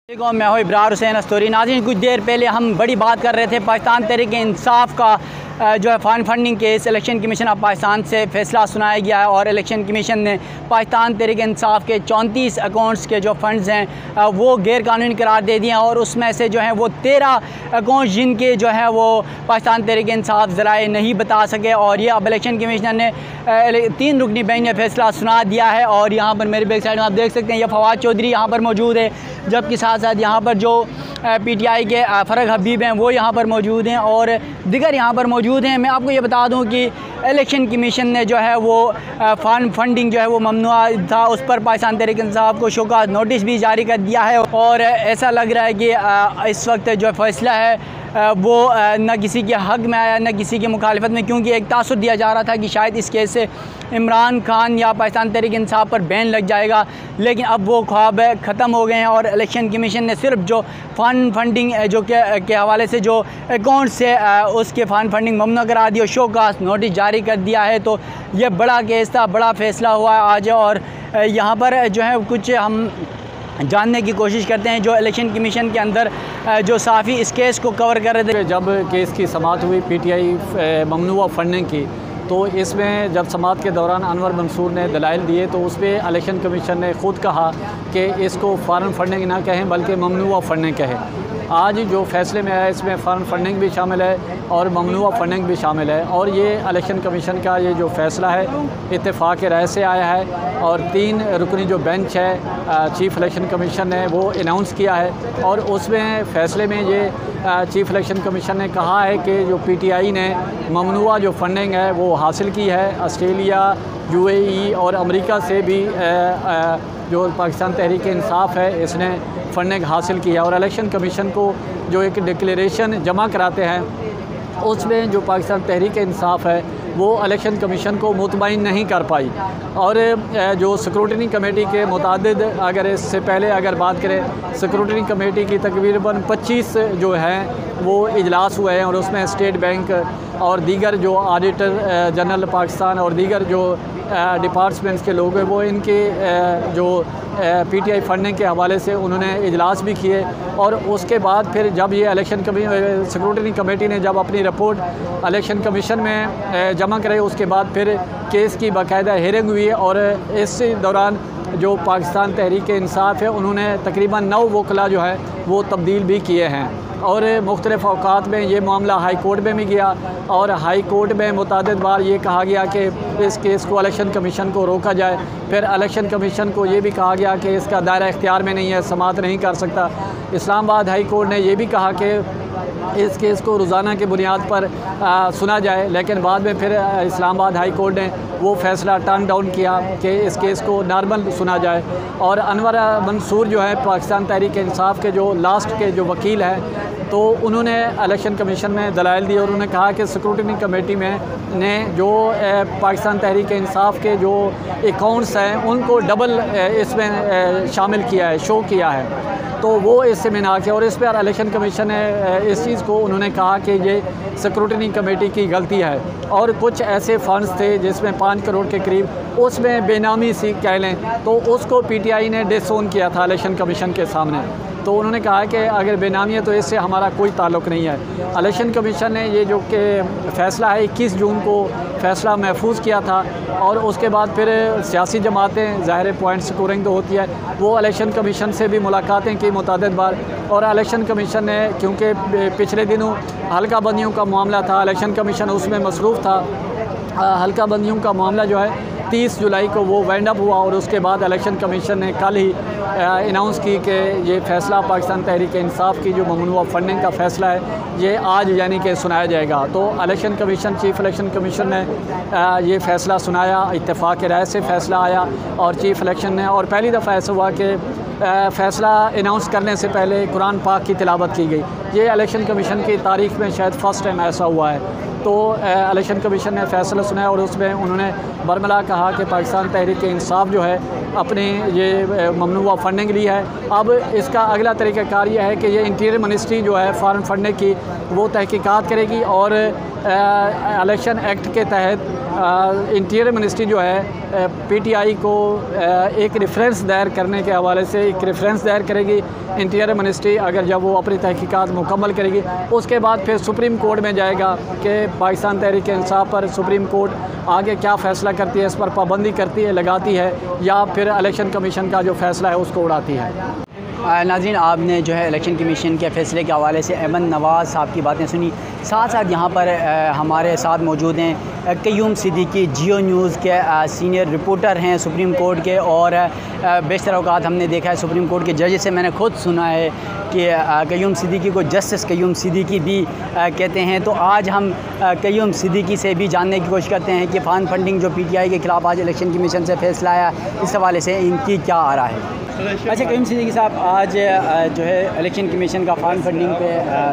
मैं हूँ इब्रार हुसैन अस्तूरी। नाज़रीन, कुछ देर पहले हम बड़ी बात कर रहे थे पाकिस्तान तहरीक-ए-इंसाफ का जो है funding case election commission of Pakistan से फ़ैसला सुनाया गया है और इलेक्शन कमीशन ने पाकिस्तान तहरीक-ए-इंसाफ के 34 अकाउंट्स के जो फ़ंड्स हैं वो गैर कानूनी करार दे दिए हैं और उसमें से जो है वो 13 अकाउंट्स जिनके जो है वो पाकिस्तान तहरीक-ए-इंसाफ ज़राए नहीं बता सके और ये अब इलेक्शन कमीशनर ने 3 रुकनी बेंच में फ़ैसला सुना दिया है। और यहाँ पर मेरी बैक साइड में आप देख सकते हैं ये फवाद चौधरी यहाँ पर मौजूद है, जबकि साथ साथ यहाँ पर जो PTI के फ़रग हबीब हैं वो यहाँ पर मौजूद हैं और दिगर यहाँ पर मौजूद हैं। मैं आपको ये बता दूँ कि इलेक्शन कमीशन ने जो है वो फंडिंग जो है वो ममनुआ था, उस पर पाकिस्तान तहरीक-ए-इंसाफ को शोकॉज़ नोटिस भी जारी कर दिया है और ऐसा लग रहा है कि इस वक्त जो फ़ैसला है वो न किसी के हक़ में आया न किसी की मुखालिफत में, क्योंकि एक तासुर दिया जा रहा था कि शायद इस केस से इमरान खान या पाकिस्तान तहरीक-ए-इंसाफ पर बैन लग जाएगा, लेकिन अब वो ख्वाब ख़त्म हो गए हैं और इलेक्शन कमीशन ने सिर्फ जो फंडिंग जो के हवाले से जो अकाउंट से उसके फंडिंग ममनुआ करा दी और शोकॉज़ नोटिस जारी कर दिया है। तो ये बड़ा केस था, बड़ा फ़ैसला हुआ आज और यहाँ पर जो है कुछ हम जानने की कोशिश करते हैं जो इलेक्शन कमीशन के अंदर जो साफ़ी इस केस को कवर कर रहे थे। जब केस की समाअत हुई PTI ममनुआ फंडिंग की, तो इसमें जब समाअत के दौरान अनवर मंसूर ने दलाइल दिए तो उस पर इलेक्शन कमीशन ने ख़ुद कहा कि इसको फॉरेन फंडिंग ना कहें बल्कि ममनुआ फंडिंग कहें। आज जो फ़ैसले में आया इसमें फॉरेन फंडिंग भी शामिल है और ममनुआ फंडिंग भी शामिल है और ये इलेक्शन कमीशन का ये जो फ़ैसला है इत्तेफाक राय से आया है और 3 रुकनी जो बेंच है चीफ़ इलेक्शन कमीशन ने वो अनाउंस किया है और उसमें फ़ैसले में ये चीफ़ इलेक्शन कमीशन ने कहा है कि जो PTI ने ममनुआ जो फंडिंग है वो हासिल की है ऑस्ट्रेलिया, UAE और अमेरिका से भी जो पाकिस्तान तहरीक-ए-इंसाफ है इसने फंडिंग हासिल की है और इलेक्शन कमीशन को जो एक डिक्लेरेशन जमा कराते हैं उसमें जो पाकिस्तान तहरीक-ए-इंसाफ है वो इलेक्शन कमीशन को मुतमईन नहीं कर पाई और जो स्क्रूटनी कमेटी के मुतादिद अगर इससे पहले अगर बात करें स्क्रूटनी कमेटी की तकरीबन 25 जो हैं वो इजलास हुए हैं और उसमें स्टेट बैंक और दीगर जो ऑडिटर जनरल पाकिस्तान और दीगर जो डिपार्टमेंट्स के लोग हैं वो इनके जो PTI फंडिंग के हवाले से उन्होंने इजलास भी किए और उसके बाद फिर जब ये इलेक्शन स्क्रूटनी कमेटी ने जब अपनी रिपोर्ट इलेक्शन कमीशन में जमा कराई उसके बाद फिर केस की बाकायदा हियरिंग हुई और इस दौरान जो पाकिस्तान तहरीक-ए-इंसाफ है उन्होंने तकरीबन 9 वकला जो है वो तब्दील भी किए हैं और मुख्तलिफ़ अवकात में ये मामला हाई कोर्ट में भी गया और हाई कोर्ट में मुतादिद बार ये कहा गया कि इस केस को इलेक्शन कमीशन को रोका जाए। फिर इलेक्शन कमीशन को ये भी कहा गया कि इसका दायरा इख्तियार में नहीं है, समाअत नहीं कर सकता। इस्लामाबाद हाई कोर्ट ने ये भी कहा कि इस केस को रोज़ाना की बुनियाद पर सुना जाए, लेकिन बाद में फिर इस्लामाबाद हाई कोर्ट ने वो फ़ैसला टर्न डाउन किया कि इस केस को नॉर्मल सुना जाए और अनवर मंसूर जो है पाकिस्तान तहरीक-ए-इंसाफ के जो लास्ट के जो वकील हैं तो उन्होंने इलेक्शन कमीशन में दलाइल दिए और उन्होंने कहा कि स्क्रूटनी कमेटी में ने जो पाकिस्तान तहरीक-ए-इंसाफ के जो अकाउंट्स हैं उनको डबल इसमें शामिल किया है, शो किया है, तो वो इससे में ना किया और इस पर इलेक्शन कमीशन ने इस चीज़ को उन्होंने कहा कि ये स्क्रूटनी कमेटी की गलती है और कुछ ऐसे फ़ंड्स थे जिसमें 5 करोड़ के करीब उसमें बेनामी सी कह लें तो उसको PTI ने डिसोन किया था इलेक्शन कमीशन के सामने। तो उन्होंने कहा कि अगर बेनामी है तो इससे हमारा कोई ताल्लुक़ नहीं है। इलेक्शन कमीशन ने ये जो कि फ़ैसला है 21 जून को फ़ैसला महफूज किया था और उसके बाद फिर सियासी जमातें ज़ाहिर पॉइंट स्कोरिंग तो होती है वो इलेक्शन कमीशन से भी मुलाकातें की मुतादिद बार और इलेक्शन कमीशन ने क्योंकि पिछले दिनों हल्का बंदियों का मामला था, इलेक्शन कमीशन उसमें मसरूफ़ था। हल्का बंदियों का मामला जो है 30 जुलाई को वो वाइंड अप हुआ और उसके बाद इलेक्शन कमीशन ने कल ही अनाउंस की कि ये फ़ैसला पाकिस्तान तहरीक-ए-इंसाफ की जो ममनुआ फंडिंग का फ़ैसला है ये आज यानी कि सुनाया जाएगा। तो election commission chief election commission ने ये फ़ैसला सुनाया, इत्तेफाक राय से फ़ैसला आया और चीफ़ इलेक्शन ने और पहली दफ़ा ऐसा हुआ कि फ़ैसला अनाउंस करने से पहले कुरान पाक की तिलावत की गई। ये इलेक्शन कमीशन की तारीख़ में शायद फ़र्स्ट टाइम ऐसा हुआ है। तो इलेक्शन कमीशन ने फ़ैसला सुनाया और उसमें उन्होंने बरमला कहा कि पाकिस्तान तहरीक-ए-इंसाफ जो है अपनी ये ममनुआ फंडिंग ली है। अब इसका अगला तरीक़ाकार यह है कि ये इंटीरियर मिनिस्ट्री जो है फॉरेन फंडिंग की वो तहकीकात करेगी और इलेक्शन एक्ट के तहत इंटीरियर मिनिस्ट्री जो है पीटीआई को एक रेफरेंस दायर करने के हवाले से एक रेफरेंस दायर करेगी। इंटीरियर मिनिस्ट्री अगर जब वो अपनी तहकीकात मुकम्मल करेगी उसके बाद फिर सुप्रीम कोर्ट में जाएगा कि पाकिस्तान तहरीक इंसाफ पर सुप्रीम कोर्ट आगे क्या फ़ैसला करती है, इस पर पाबंदी करती है, लगाती है, या फिर इलेक्शन कमीशन का जो फ़ैसला है उसको उड़ाती है। नाज़रीन, आपने जो है इलेक्शन कमीशन के फ़ैसले के हवाले से अहमद नवाज़ साहब की बातें सुनी। साथ साथ यहाँ पर हमारे साथ मौजूद हैं क़य्यूम सिद्दीकी, जियो न्यूज़ के सीनियर रिपोर्टर हैं सुप्रीम कोर्ट के, और बेशतर औक़ात हमने देखा है सुप्रीम कोर्ट के जज से मैंने खुद सुना है कि क़य्यूम सिद्दीकी को जस्टिस क़य्यूम सिद्दीकी भी कहते हैं। तो आज हम क़य्यूम सिद्दीकी से भी जानने की कोशिश करते हैं कि फ़ंड फंडिंग जो पीटीआई के ख़िलाफ़ आज इलेक्शन कमीशन से फ़ैसला आया, इस हवाले से इनकी क्या आ रहा है। अच्छा क़य्यूम सिद्दीकी साहब, आज जो है इलेक्शन कमीशन का फ़ंड फंडिंग पे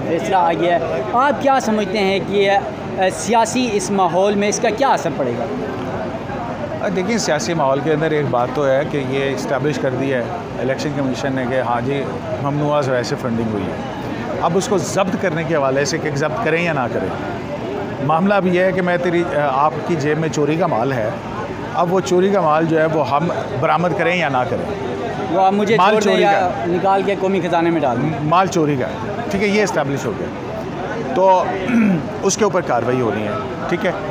फ़ैसला आ गया है, आप क्या समझते हैं कि सियासी इस माहौल में इसका क्या असर पड़ेगा? देखिए, सियासी माहौल के अंदर एक बात तो है कि ये इस्टेब्लिश कर दिया है इलेक्शन कमीशन ने कि हाँ जी ममनुआ वैसे फंडिंग हुई है। अब उसको ज़ब्त करने के हवाले से कि ज़ब्त करें या ना करें, मामला अब यह है कि मैं आपकी जेब में चोरी का माल है, अब वो चोरी का माल जो है वो हम बरामद करें या ना करें, वो आप मुझे माल चोरी का निकाल के कौमी ख़जाने में डाल दें, माल चोरी का है, ठीक है, ये इस्टेब्लिश हो गया तो उसके ऊपर कार्रवाई होनी है, ठीक है।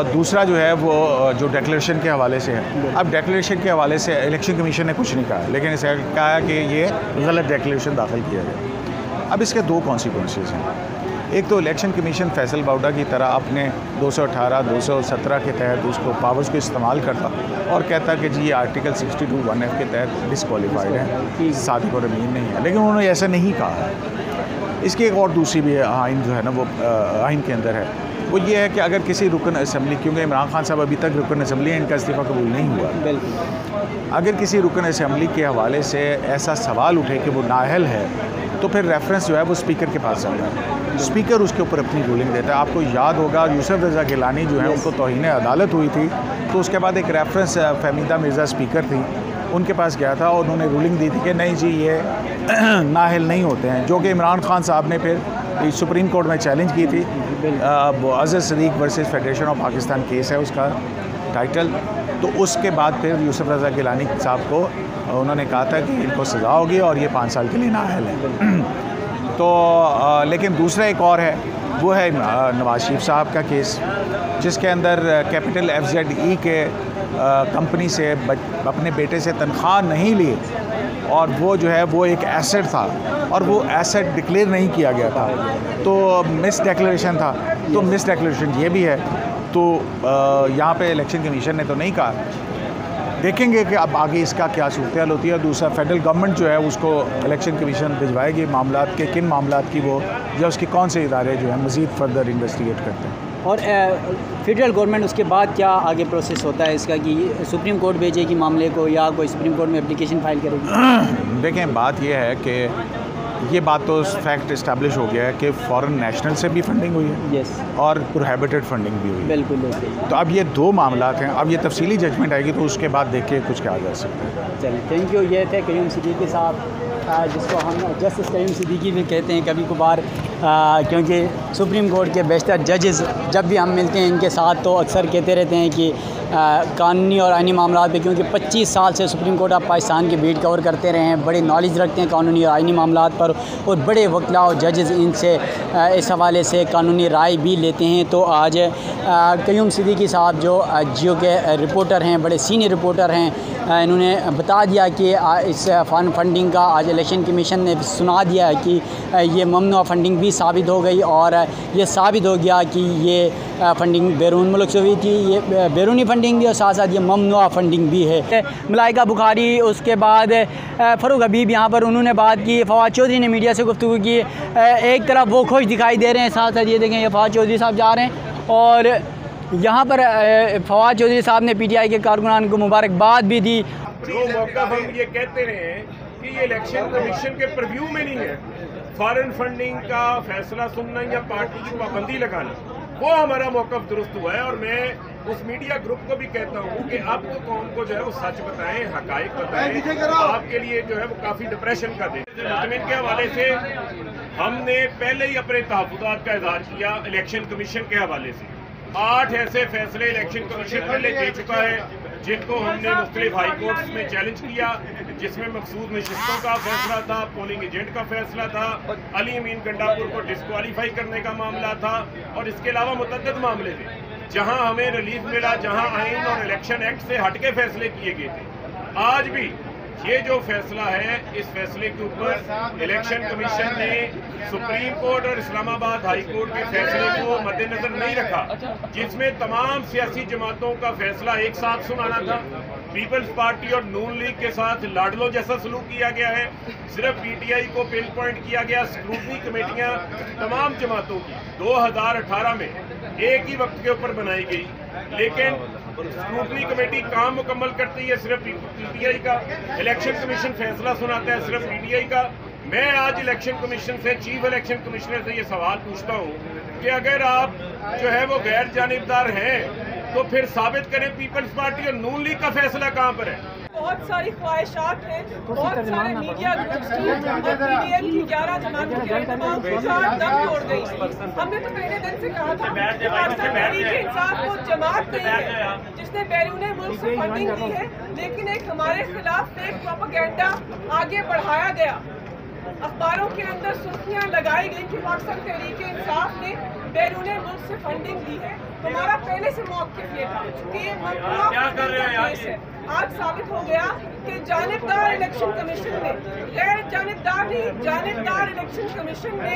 दूसरा जो है वो जो डिक्लेरेशन के हवाले से है, अब डिक्लेरेशन के हवाले से इलेक्शन कमीशन ने कुछ नहीं कहा, लेकिन इसे कहा कि ये गलत डिक्लेरेशन दाखिल किया गया। अब इसके दो कॉन्सिक्वेंसेस हैं। एक तो इलेक्शन कमीशन फैसल बाउडा की तरह अपने 218, 217 के तहत उसको पावर्स को इस्तेमाल करता और कहता कि जी ये आर्टिकल 62 1F के तहत डिसक्वालीफाइड है, सादिक और अमीन नहीं है, लेकिन उन्होंने ऐसा नहीं कहा है। इसकी एक और दूसरी भी आइन जो है ना वो आइन के अंदर है, वो ये है कि अगर किसी रुकन असम्बली, क्योंकि इमरान खान साहब अभी तक रुकन असम्बली हैं, इनका इस्तीफ़ा कबूल नहीं हुआ, अगर किसी रुकन असम्बली के हवाले से ऐसा सवाल उठे कि वो नाअहल है तो फिर रेफरेंस जो है वो स्पीकर के पास जाता है, स्पीकर उसके ऊपर अपनी रूलिंग देता है। आपको याद होगा यूसुफ रज़ा गिलानी जो है उनको तौहीन अदालत हुई थी, तो उसके बाद एक रेफरेंस फहमीदा मिर्ज़ा स्पीकर थी, उनके पास गया था और उन्होंने रूलिंग दी थी कि नहीं जी ये नाअहल नहीं होते हैं, जो कि इमरान खान साहब ने फिर सुप्रीम कोर्ट में चैलेंज की थी। Azhar Sadiq versus federation of Pakistan case है उसका टाइटल। तो उसके बाद फिर यूसुफ रज़ा गिलानी साहब को उन्होंने कहा था कि इनको सज़ा होगी और ये 5 साल के लिए नाअहल है। तो लेकिन दूसरा एक और है, वो है नवाज शरीफ साहब का केस, जिसके अंदर कैपिटल FZE के कंपनी से अपने बेटे से तनख्वाह नहीं ली और वो जो है वो एक एसेट था और वो एसेट डिक्लेयर नहीं किया गया था, तो मिस डिक्लेरेशन था, तो मिस डिक्लेरेशन ये भी है। तो यहाँ पे इलेक्शन कमीशन ने तो नहीं कहा, देखेंगे कि अब आगे इसका क्या सूरत होती है। दूसरा फेडरल गवर्नमेंट जो है उसको इलेक्शन कमीशन भिजवाएगी मामलात के, किन मामलात की वो या उसके कौन से इदारे जो है मज़ीद फर्दर इन्वेस्टिगेट करते हैं। और फेडरल गवर्नमेंट उसके बाद क्या आगे प्रोसेस होता है इसका, कि सुप्रीम कोर्ट भेजेगी मामले को या कोई सुप्रीम कोर्ट में एप्लीकेशन फाइल करेगी? देखें, बात यह है कि ये बात तो फैक्ट इस्टेब्लिश हो गया है कि फॉरेन नेशनल से भी फंडिंग हुई है, यस, और प्रोहिबिटेड फंडिंग भी हुई है। बिल्कुल बिल्कुल। तो अब ये दो मामलात हैं, अब ये तफसीली जजमेंट आएगी तो उसके बाद देख के कुछ कहा जा सकता है। चलिए, थैंक यू। ये थे क़य्यूम सिद्दीकी साहब, जिसको हम जस्टिस क़य्यूम सिद्दीकी भी कहते हैं कभी कभार, क्योंकि सुप्रीम कोर्ट के बेशतर जजेस जब भी हम मिलते हैं इनके साथ तो अक्सर कहते रहते हैं कि कानूनी और आइनी मामला पे, क्योंकि 25 साल से सुप्रीम कोर्ट ऑफ पाकिस्तान के बीट कवर करते रहे हैं, बड़े नॉलेज रखते हैं कानूनी और आइनी मामला पर, और बड़े वकीला और जजेस इनसे इस हवाले से कानूनी राय भी लेते हैं। तो आज क़य्यूम सिद्दीकी साहब जो जियो के रिपोर्टर हैं, बड़े सीनियर रिपोर्टर हैं, इन्होंने बता दिया कि इस फंडिंग का आज इलेक्शन कमीशन ने सुना दिया है कि ये ममनुआ फंडिंग भी साबित हो गई और ये साबित हो गया कि ये फंडिंग बैरून मुल्क से हुई थी, ये बैरूनी फंडिंग भी और साथ साथ ये ममनुआ फंडिंग भी है। मलाइका बुखारी, उसके बाद फ़रूक हबीब यहाँ पर उन्होंने बात की, फवाद चौधरी ने मीडिया से गुफ्तगू की। एक तरफ वो खुश दिखाई दे रहे हैं, साथ साथ ये देखें ये फवाद चौधरी साहब जा रहे हैं और यहाँ पर फवाद चौधरी साहब ने PTI के कारकुनान को मुबारकबाद भी दी। जो मौका हम ये कहते रहे हैं कि ये इलेक्शन कमीशन के प्रीव्यू में नहीं है, फॉरेन फंडिंग का फैसला सुनना या पार्टी की पाबंदी लगाना, वो हमारा मौक़िफ़ दुरुस्त हुआ है। और मैं उस मीडिया ग्रुप को भी कहता हूँ कि अब तो कौम को जो है वो सच बताएं, हकायक बताएं। आपके लिए जो है वो काफ़ी डिप्रेशन का दिन। मुतमिन के हवाले से हमने पहले ही अपने तहफ़्फ़ुज़ात का इज़हार किया इलेक्शन कमीशन के हवाले से। 8 ऐसे फैसले इलेक्शन कमीशन पहले दे चुका है जिनको हमने मुख्तलिफ हाई कोर्ट्स में चैलेंज किया, जिसमें मखसूस नशिस्तों का फैसला था, पोलिंग एजेंट का फैसला था, अली अमीन गंडापुर को डिस्क्वालीफाई करने का मामला था और इसके अलावा मुतअद्दिद मामले थे जहां हमें रिलीफ मिला, जहां आइन और इलेक्शन एक्ट से हटके फैसले किए गए थे। आज भी ये जो फैसला है, इस फैसले के ऊपर इलेक्शन कमीशन ने सुप्रीम कोर्ट और इस्लामाबाद हाई कोर्ट के फैसले को मद्देनजर नहीं रखा, जिसमें तमाम सियासी जमातों का फैसला एक साथ सुनाना था। पीपल्स पार्टी और नून लीग के साथ लाडलो जैसा सलूक किया गया है। सिर्फ पीटीआई को पिन पॉइंट किया गया। स्क्रूटनी कमेटियां तमाम जमातों की 2018 में एक ही वक्त के ऊपर बनाई गई, लेकिन स्क्रूटनी कमेटी काम मुकम्मल करती है सिर्फ पीटीआई का, इलेक्शन कमीशन फैसला सुनाता है सिर्फ पीटीआई का। मैं आज इलेक्शन कमीशन से, चीफ इलेक्शन कमिश्नर से ये सवाल पूछता हूँ कि अगर आप जो है वो गैर जानिबदार हैं तो फिर साबित करें पीपल्स पार्टी और नून लीग का फैसला कहाँ पर है। बहुत सारी ख्वाहिशात हैं, बहुत सारे मीडिया ग्रुप्स की और पीडीएम की 11 जमातों की तमाम ख्वाहिशात दम तोड़ गई। हमने तो पहले दिन से कहा था कि पाकिस्तान तहरीक-ए-इंसाफ वो जमात नहीं है जिसने बैरून मुल्क से फंडिंग दी है, लेकिन एक हमारे खिलाफ फेक प्रोपेगेंडा आगे बढ़ाया गया। अखबारों के अंदर सुर्खियां लगाई गई कि पाकिस्तान तहरीक-ए-इंसाफ ने बैरून मुल्क से फंडिंग दी है। हमारा पहले से मौक़िफ़ ये था कि ये केस है। आज साबित हो गया कि जानिबदार इलेक्शन कमीशन ने, गैर जानिबदार नहीं, जानिबदार इलेक्शन कमीशन ने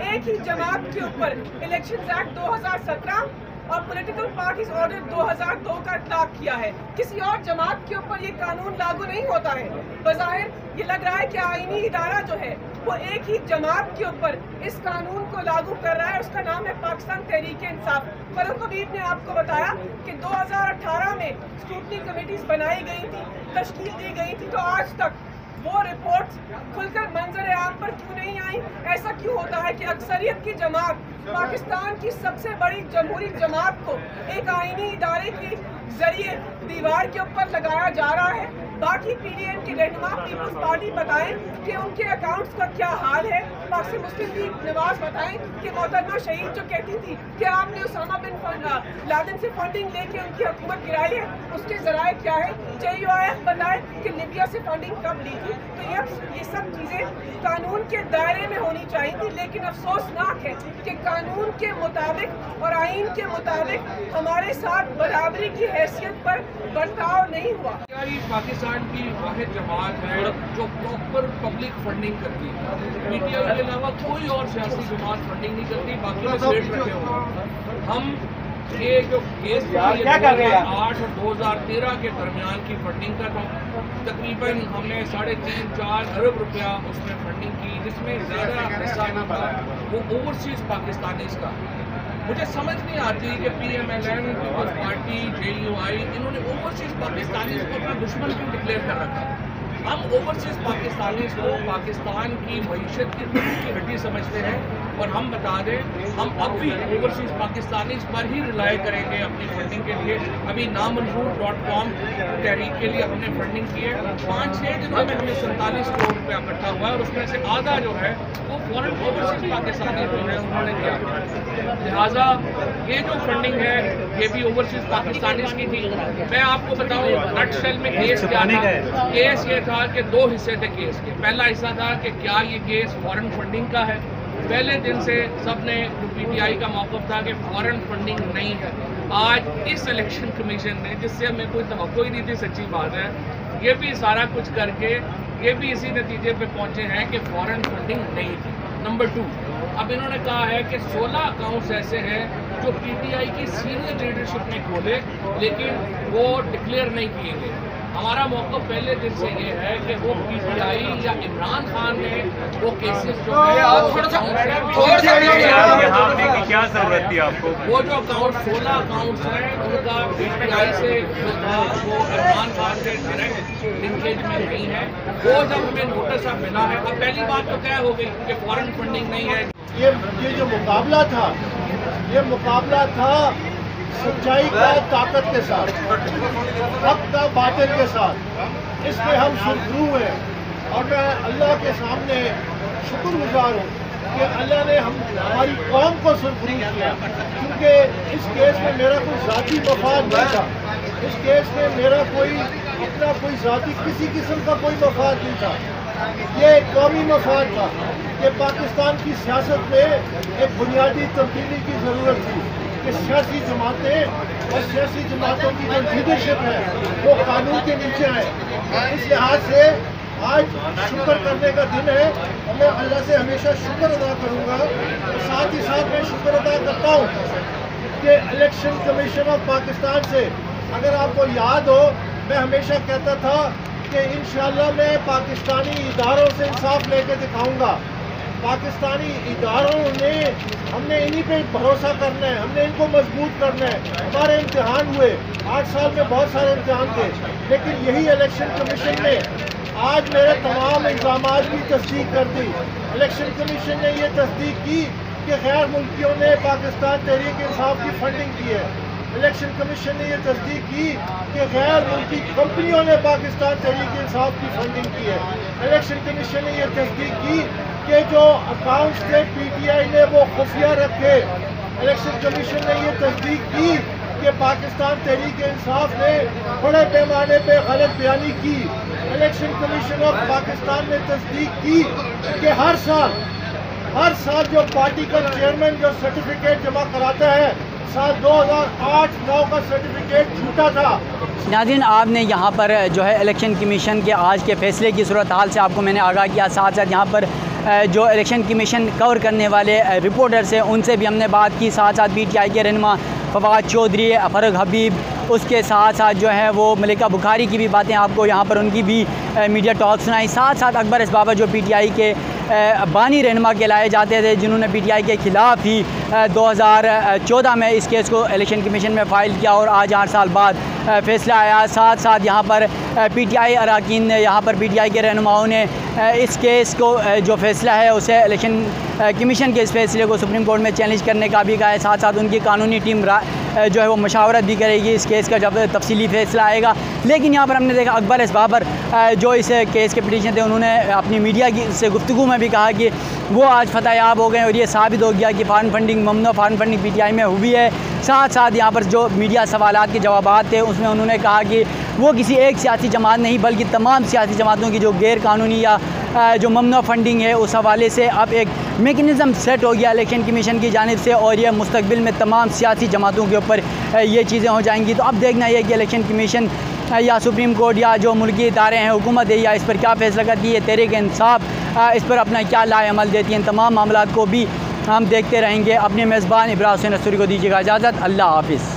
एक ही जमात के ऊपर इलेक्शन एक्ट 2017 और पॉलिटिकल पार्टीज ऑर्डर 2002 का इत्लाक किया है। किसी और जमात के ऊपर ये कानून लागू नहीं होता है। बज़ाहिर ये लग रहा है कि आईनी इदारा जो है वो एक ही जमात के ऊपर इस कानून को लागू कर रहा है, उसका नाम है पाकिस्तान तहरीक-ए-इंसाफ। फरूख हबीब ने आपको बताया कि 2018 में स्क्रूटनी कमेटीज बनाई गई थी, तश्कील दी गई थी, तो आज तक वो रिपोर्ट्स खुलकर मंजर आम पर क्यों नहीं आई? ऐसा क्यों होता है कि अक्सरियत की जमात, पाकिस्तान की सबसे बड़ी जमहूरी जमात को एक आईनी इदारे के जरिए दीवार के ऊपर लगाया जा रहा है? बाकी पीडीएम के रहनुमा पीपल्स पार्टी बताएं कि उनके अकाउंट्स का क्या हाल है। पाकिस्तान मुस्लिम लीग नवाज बताएं कि मोहतरमा शहीद जो कहती थी कि आपने उसामा बिन लादेन से फंडिंग लेके उनकी हुकूमत गिराई है, उसके जराए क्या है। JUIF बताए कि लिबिया से फंडिंग कब ली थी। तो ये सब चीज़ें कानून के दायरे में होनी चाहिए थी, लेकिन अफसोसनाक है कि कानून के मुताबिक और आइन के मुताबिक हमारे साथ बराबरी की हैसियत पर बर्ताव नहीं हुआ। पाकिस्तान की वाहिद जमात है जो प्रॉपर पब्लिक फंडिंग करती है। पीटीआई के अलावा कोई और सियासी जमात फंडिंग नहीं करती, बाकी में स्टेट रखे हुए। हम ये जो केस 2008 और 2013 के दरमियान की फंडिंग का था, तकरीबन हमने 3.5-4 अरब रुपया उसमें फंडिंग की, जिसमें ज़्यादा हिस्सा जो था वो ओवरसीज़ पाकिस्तानीज़ का। मुझे समझ नहीं आती कि PMLN, पीपल्स पार्टी, JUI इन्होंने ओवरसीज़ पाकिस्तानी को अपना दुश्मन क्यों डिक्लेयर कर रखा। हम ओवरसीज़ पाकिस्तानी को पाकिस्तान की मईशत की हड्डी समझते हैं, और हम बता दें हम अब भी ओवरसीज़ पाकिस्तानी पर ही रिलाई करेंगे अपनी फंडिंग के लिए। अभी नामंजूर.com तहरीक के लिए हमने फंडिंग की है। 5-6 दिनों में हमें 47 करोड़ रुपया इकट्ठा हुआ है, और उसमें से आधा जो है वो फॉरेन ओवरसीज़ पाकिस्तानी जो है उन्होंने किया। लिहाजा ये जो फंडिंग है ये भी ओवरसीज़ पाकिस्तानी की थी। मैं आपको बताऊँ नटशेल में केस क्या था। केस ये था कि 2 हिस्से थे केस के। पहला हिस्सा था कि क्या ये केस फॉरेन फंडिंग का है। पहले दिन से सबने जो पीटीआई का मौक़िफ़ था कि फॉरेन फंडिंग नहीं है। आज इस इलेक्शन कमीशन ने, जिससे हमें कोई तवक्को ही नहीं थी, सच्ची बात है, ये भी सारा कुछ करके ये भी इसी नतीजे पे पहुंचे हैं कि फॉरेन फंडिंग नहीं थी। नंबर 2, अब इन्होंने कहा है कि 16 अकाउंट्स ऐसे हैं जो पीटीआई की सीनियर लीडरशिप ने खोले, लेकिन वो डिक्लेयर नहीं किए गए। हमारा मौक़िफ़ पहले दिन से ये है कि वो पीटीआई या इमरान खान ने वो केसेस जो है क्या जरूरत थी आपको, वो जो अकाउंट 16 अकाउंट्स हैं उनका पीटीआई से जो था वो इमरान खान से डायरेक्ट लिंकेज में नहीं है। वो जब हमें नोटिस अब मिला है, अब पहली बात तो तय हो गई कि फॉरेन फंडिंग नहीं है। ये जो मुकाबला था, ये मुकाबला था सच्चाई का ताकत के साथ, हक का बातिल के साथ, इसमें हम सुरखरू हैं। और मैं अल्लाह के सामने शुक्रगुजार हूँ कि अल्लाह ने हमारी कौम को सुरखरू किया, क्योंकि इस केस में मेरा कोई ज़ाती मफाद नहीं था। इस केस में मेरा कोई अपना कोई ज़ाती किसी किस्म का कोई मफाद नहीं था। ये कौमी मफाद था कि पाकिस्तान की सियासत में एक बुनियादी तब्दीली की ज़रूरत थी कि सियासी जमातें और सियासी जमातों की जो लीडरशिप है वो कानून के नीचे आए। इस लिहाज से आज शुक्र करने का दिन है और मैं अल्लाह से हमेशा शुक्र अदा करूँगा। और साथ ही साथ मैं शुक्र अदा करता हूँ कि इलेक्शन कमीशन ऑफ पाकिस्तान से, अगर आपको याद हो, मैं हमेशा कहता था कि इंशाअल्लाह मैं पाकिस्तानी इदारों से इंसाफ लेके दिखाऊंगा। पाकिस्तानी इदारों ने, हमने इन्हीं पे भरोसा करना है, हमने इनको मजबूत करना है। हमारे इम्तिहान हुए, 8 साल में बहुत सारे इम्तिहान थे, लेकिन यही इलेक्शन कमीशन ने आज मेरे तमाम इल्ज़ामात की तस्दीक कर दी। इलेक्शन कमीशन ने ये तस्दीक की कि गैर मुल्कियों ने पाकिस्तान तहरीक इंसाफ की फंडिंग की है। इलेक्शन कमीशन ने ये तस्दीक की कि गैर मुल्की कंपनियों ने पाकिस्तान तहरीक इंसाफ की फंडिंग की है। इलेक्शन कमीशन ने ये तस्दीक की कि जो अकाउंट्स थे PTI ने वो खुफिया रखे। इलेक्शन कमीशन ने ये तस्दीक की कि पाकिस्तान तहरीक इंसाफ ने बड़े पैमाने पर गलत बयानी की। इलेक्शन कमीशन ऑफ पाकिस्तान ने तस्दीक की कि हर साल जो पार्टी का चेयरमैन जो सर्टिफिकेट जमा कराता है, साल 2008-9 का सर्टिफिकेट झूठा था। नाज़रीन, आपने यहाँ पर जो है इलेक्शन कमीशन के आज के फैसले की सूरत हाल से आपको मैंने आगाह किया। साथ साथ यहाँ पर जो इलेक्शन कमीशन कवर करने वाले रिपोर्टर्स हैं उनसे भी हमने बात की। साथ साथ PTI के रहनुमा फवाद चौधरी, फ़ारूक हबीब, उसके साथ साथ जो है वो मलिका बुखारी की भी बातें आपको यहाँ पर उनकी भी मीडिया टॉक सुनाई। साथ साथ अकबर इसबाबर जो PTI के बानी रहनुमा कहलाए जाते थे, जिन्होंने PTI के ख़िलाफ़ ही 2014 में इस केस को इलेक्शन कमीशन में फ़ाइल किया और आज 8 साल बाद फ़ैसला आया। साथ साथ यहाँ पर PTI अरकान ने, यहाँ पर PTI के रहनुमाओं ने इस केस को जो फ़ैसला है उसे इलेक्शन कमीशन के इस फैसले को सुप्रीम कोर्ट में चैलेंज करने का भी कहा है। साथ साथ उनकी कानूनी टीम जो है वो मशावरत भी करेगी इस केस का जब तफसीली फ़ैसला आएगा। लेकिन यहाँ पर हमने देखा अकबर इसबाबर जो इस केस के पिटीशन थे, उन्होंने अपनी मीडिया से गुफ्तगू में भी कहा कि वो आज फतहयाब हो गए और ये साबित हो गया कि फॉरेन फंडिंग, ममनू फॉरेन फंडिंग PTI में हुई है। साथ साथ यहाँ पर जो मीडिया सवालात के जवाबात थे उसमें उन्होंने कहा कि वो किसी एक सियासी जमात नहीं बल्कि तमाम सियासी जमातों की जो गैर कानूनी या जो ममनू फंडिंग है उस हवाले से अब एक मेकनिज़म सेट हो गया इलेक्शन कमीशन की जानिब से और ये मुस्तकबिल में तमाम सियासी जमातों के ऊपर ये चीज़ें हो जाएंगी। तो अब देखना ये कि इलेक्शन कमीशन या सुप्रीम कोर्ट या जो मुल्की इदारे हैं, हुकूमत है, या इस पर क्या फ़ैसला करती है, तहरीक इंसाफ इस पर अपना क्या लाए अमल देती है। इन तमाम मामलात को भी हम देखते रहेंगे। अपने मेज़बान इब्राहिम हुसैन अस्तूरी को दीजिएगा इजाज़त। अल्लाह हाफ़िज़।